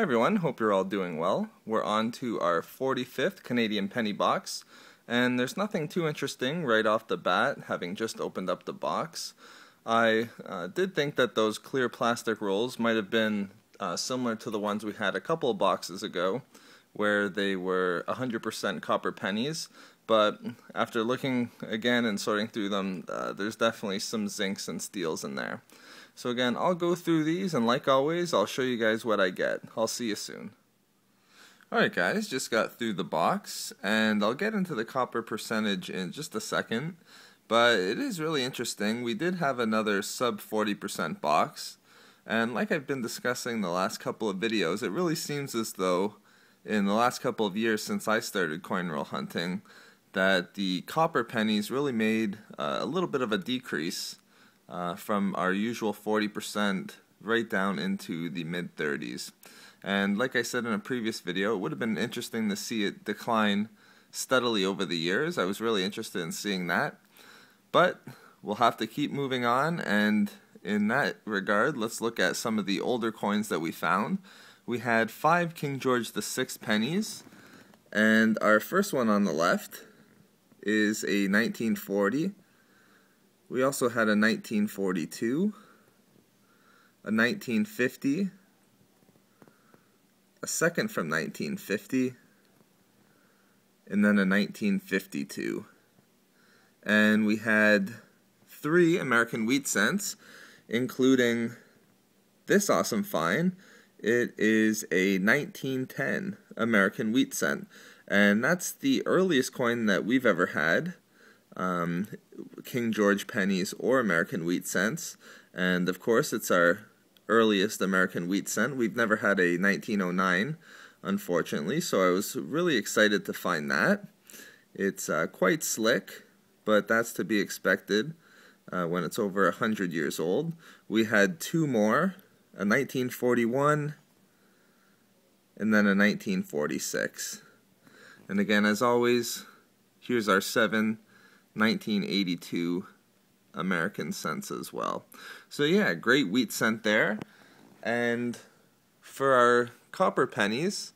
Hi everyone, hope you're all doing well. We're on to our 45th Canadian penny box, and there's nothing too interesting right off the bat, having just opened up the box. I did think that those clear plastic rolls might have been similar to the ones we had a couple of boxes ago, where they were 100% copper pennies, but after looking again and sorting through them, there's definitely some zincs and steels in there. So again, I'll go through these, and like always, I'll show you guys what I get. I'll see you soon. Alright guys, just got through the box, and I'll get into the copper percentage in just a second, but it is really interesting. We did have another sub 40% box, and like I've been discussing the last couple of videos, it really seems as though in the last couple of years since I started coin roll hunting, that the copper pennies really made a little bit of a decrease from our usual 40% right down into the mid-30s. And like I said in a previous video, it would have been interesting to see it decline steadily over the years. I was really interested in seeing that. But we'll have to keep moving on, and in that regard, let's look at some of the older coins that we found. We had 5 King George VI pennies, and our first one on the left is a 1940. We also had a 1942, a 1950, a second from 1950, and then a 1952. And we had 3 American wheat cents, including this awesome find. It is a 1910 American wheat cent, and that's the earliest coin that we've ever had. King George pennies or American wheat cents, and of course it's our earliest American wheat cent. We've never had a 1909, unfortunately, so I was really excited to find that. It's quite slick, but that's to be expected when it's over 100 years old. We had 2 more, a 1941 and then a 1946. And again, as always, here's our 7 1982 American cents as well. So yeah, great wheat cent there. And for our copper pennies,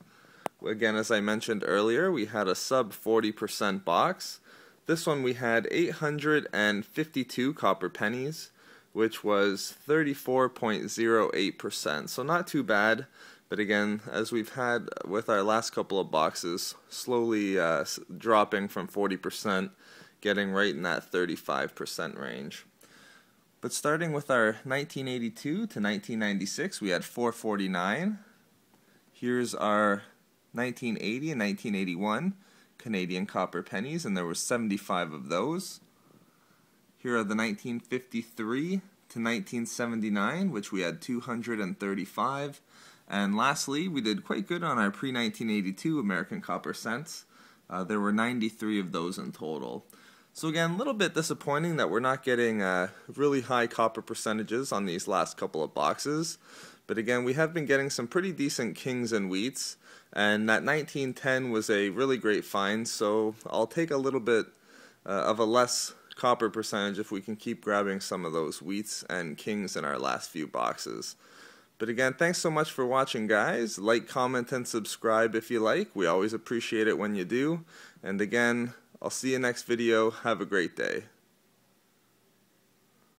again, as I mentioned earlier, we had a sub 40% box. This one we had 852 copper pennies, which was 34.08%. So not too bad. But again, as we've had with our last couple of boxes, slowly dropping from 40%, getting right in that 35% range. But starting with our 1982 to 1996, we had 449. Here's our 1980 and 1981 Canadian copper pennies, and there were 75 of those. Here are the 1953 to 1979, which we had 235. And lastly, we did quite good on our pre-1982 American copper cents. There were 93 of those in total. So again, a little bit disappointing that we're not getting really high copper percentages on these last couple of boxes. But again, we have been getting some pretty decent kings and wheats, and that 1910 was a really great find, so I'll take a little bit of a less copper percentage if we can keep grabbing some of those wheats and kings in our last few boxes. But again, thanks so much for watching, guys. Like, comment, and subscribe if you like. We always appreciate it when you do. And again, I'll see you next video. Have a great day.